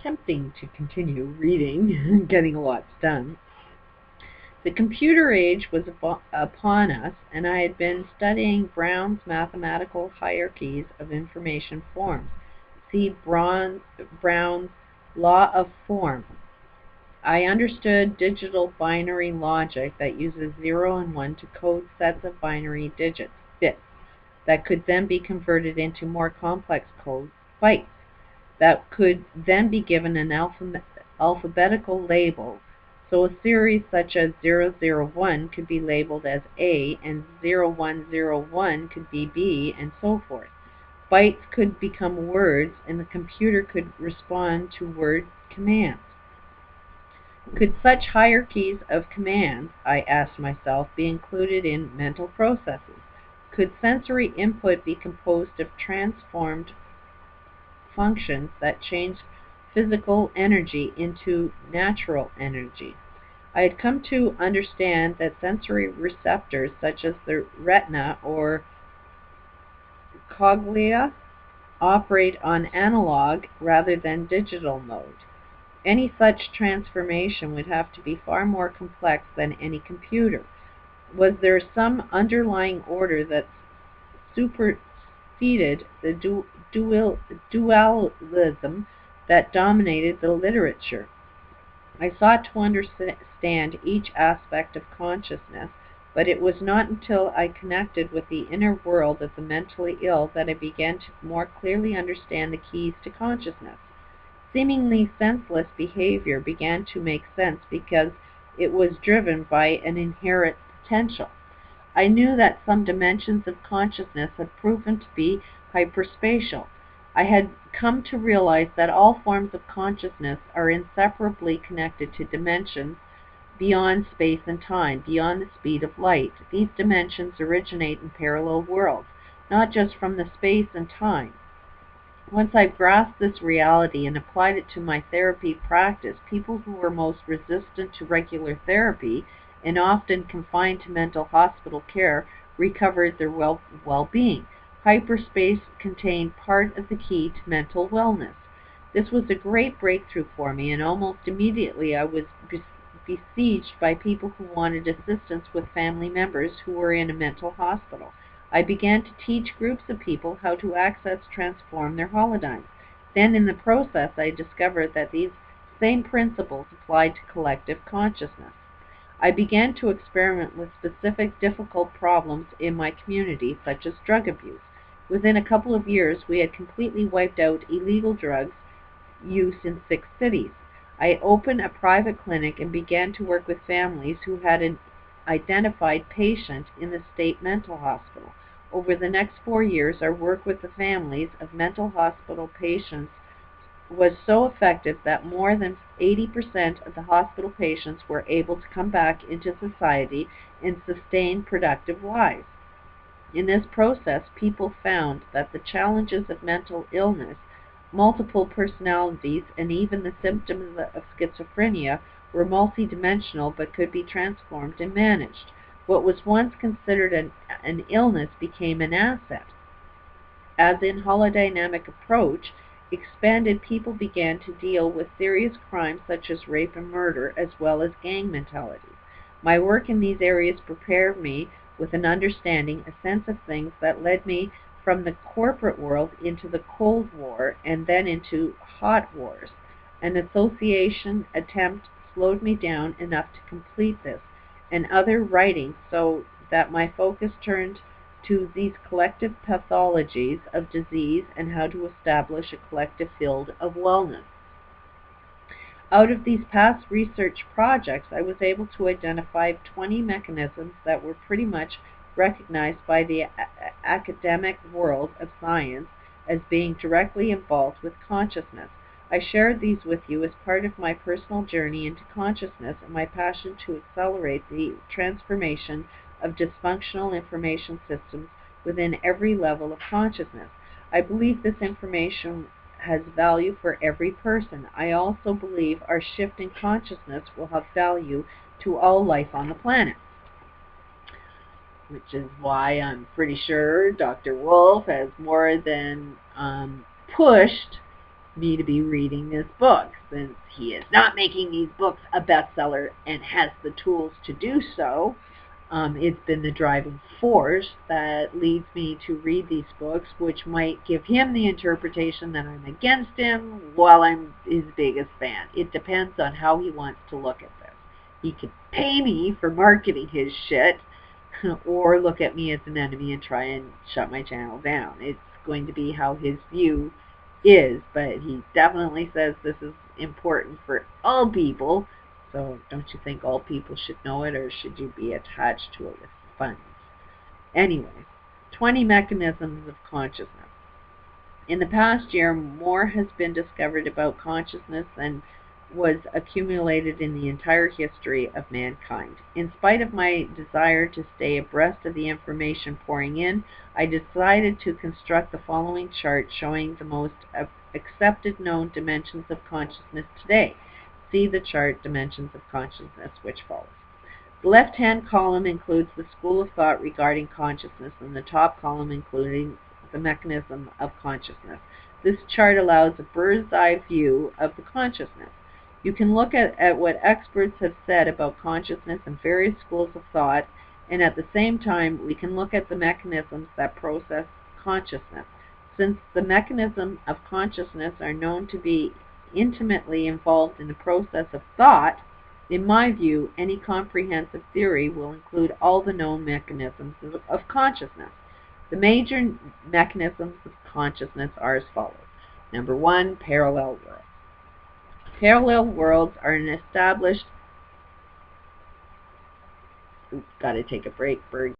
tempting to continue reading and getting lots done. The computer age was upon us, and I had been studying Brown's mathematical hierarchies of information forms. See Brown's law of form. I understood digital binary logic that uses 0 and 1 to code sets of binary digits, bits, that could then be converted into more complex code, bytes, that could then be given an alphabetical label. So a series such as 001 could be labeled as A, and 0101 could be B, and so forth. Bytes could become words, and the computer could respond to word commands. Could such hierarchies of commands, I asked myself, be included in mental processes? Could sensory input be composed of transformed functions that change physical energy into natural energy? I had come to understand that sensory receptors such as the retina or cochlea operate on analog rather than digital mode. Any such transformation would have to be far more complex than any computer. Was there some underlying order that superseded the dualism that dominated the literature? I sought to understand each aspect of consciousness, but it was not until I connected with the inner world of the mentally ill that I began to more clearly understand the keys to consciousness. Seemingly senseless behavior began to make sense because it was driven by an inherent potential. I knew that some dimensions of consciousness had proven to be hyperspatial. I had come to realize that all forms of consciousness are inseparably connected to dimensions beyond space and time, beyond the speed of light. These dimensions originate in parallel worlds, not just from the space and time. Once I grasped this reality and applied it to my therapy practice, people who were most resistant to regular therapy and often confined to mental hospital care recovered their well-being. Hyperspace contained part of the key to mental wellness. This was a great breakthrough for me, and almost immediately I was besieged by people who wanted assistance with family members who were in a mental hospital. I began to teach groups of people how to transform their holodynes. Then in the process, I discovered that these same principles applied to collective consciousness. I began to experiment with specific difficult problems in my community, such as drug abuse. Within a couple of years, we had completely wiped out illegal drugs use in 6 cities. I opened a private clinic and began to work with families who had an identified patient in the state mental hospital. Over the next 4 years, our work with the families of mental hospital patients was so effective that more than 80% of the hospital patients were able to come back into society and sustain productive lives. In this process, people found that the challenges of mental illness, multiple personalities, and even the symptoms of schizophrenia were multidimensional but could be transformed and managed. What was once considered an illness became an asset. As in holodynamic approach, expanded, people began to deal with serious crimes such as rape and murder, as well as gang mentalities. My work in these areas prepared me with an understanding, a sense of things that led me from the corporate world into the Cold War and then into hot wars. An association attempt slowed me down enough to complete this and other writings, so that my focus turned to these collective pathologies of disease and how to establish a collective field of wellness. Out of these past research projects, I was able to identify 20 mechanisms that were pretty much recognized by the academic world of science as being directly involved with consciousness. I shared these with you as part of my personal journey into consciousness and my passion to accelerate the transformation of dysfunctional information systems within every level of consciousness. I believe this information has value for every person. I also believe our shift in consciousness will have value to all life on the planet, which is why I'm pretty sure Dr. Wolf has more than pushed me to be reading this book, since he is not making these books a bestseller and has the tools to do so. It's been the driving force that leads me to read these books, which might give him the interpretation that I'm against him while I'm his biggest fan. It depends on how he wants to look at this. He could pay me for marketing his shit, or look at me as an enemy and try and shut my channel down. It's going to be how his view is, but he definitely says this is important for all people. So don't you think all people should know it, or should you be attached to it with funds? Anyways, 20 mechanisms of consciousness. In the past year, more has been discovered about consciousness than was accumulated in the entire history of mankind. In spite of my desire to stay abreast of the information pouring in, I decided to construct the following chart showing the most accepted known dimensions of consciousness today. See the chart Dimensions of Consciousness, which follows. The left-hand column includes the school of thought regarding consciousness, and the top column including the mechanism of consciousness. This chart allows a bird's eye view of the consciousness. You can look at what experts have said about consciousness in various schools of thought, and at the same time we can look at the mechanisms that process consciousness. Since the mechanisms of consciousness are known to be intimately involved in the process of thought, in my view, any comprehensive theory will include all the known mechanisms of consciousness. The major mechanisms of consciousness are as follows. Number 1, parallel worlds. Parallel worlds are an established... Oops, gotta take a break, bird